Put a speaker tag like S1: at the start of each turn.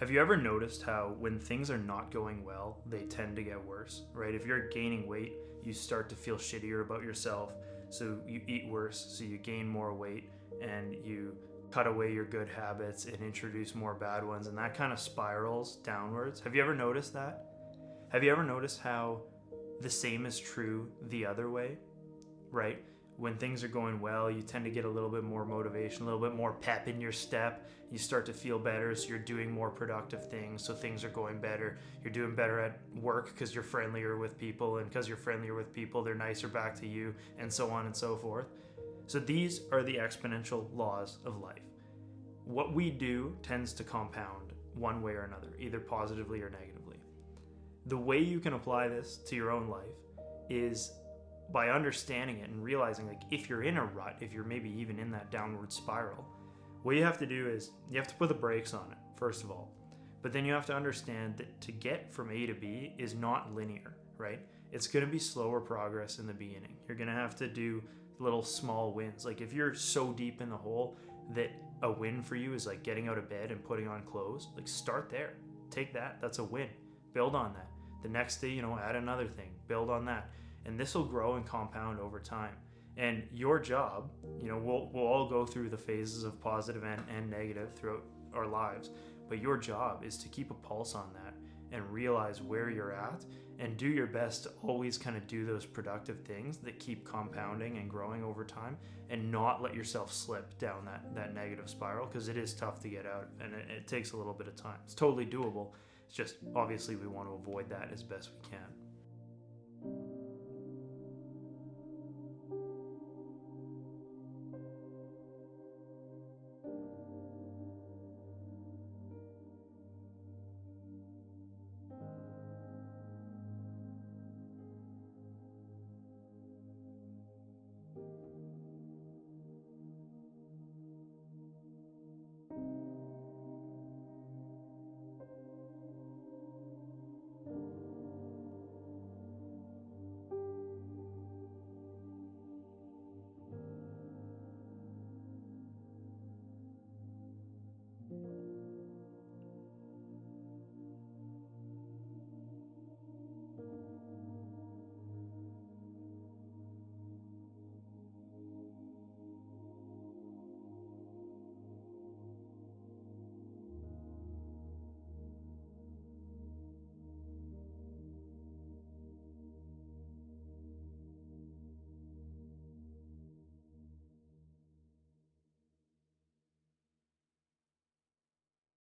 S1: Have you ever noticed how when things are not going well, they tend to get worse, right? If you're gaining weight, you start to feel shittier about yourself. So you eat worse, so you gain more weight and you cut away your good habits and introduce more bad ones. And that kind of spirals downwards. Have you ever noticed that? Have you ever noticed how the same is true the other way, right? When things are going well, you tend to get a little bit more motivation, a little bit more pep in your step. You start to feel better, so you're doing more productive things, so things are going better. You're doing better at work because you're friendlier with people, and because you're friendlier with people, they're nicer back to you, and so on and so forth. So these are the exponential laws of life. What we do tends to compound one way or another, either positively or negatively. The way you can apply this to your own life is by understanding it and realizing, like, if you're in a rut, if you're maybe even in that downward spiral, what you have to do is you have to put the brakes on it, first of all. But then you have to understand that to get from A to B is not linear, right? It's going to be slower progress in the beginning. You're going to have to do little small wins. Like, if you're so deep in the hole that a win for you is like getting out of bed and putting on clothes, like, start there. Take that. That's a win. Build on that. The next day, add another thing. Build on that. And this will grow and compound over time. And your job, we'll all go through the phases of positive and negative throughout our lives, but your job is to keep a pulse on that and realize where you're at and do your best to always kind of do those productive things that keep compounding and growing over time, and not let yourself slip down that negative spiral, because it is tough to get out and it takes a little bit of time. It's totally doable. It's just obviously we want to avoid that as best we can.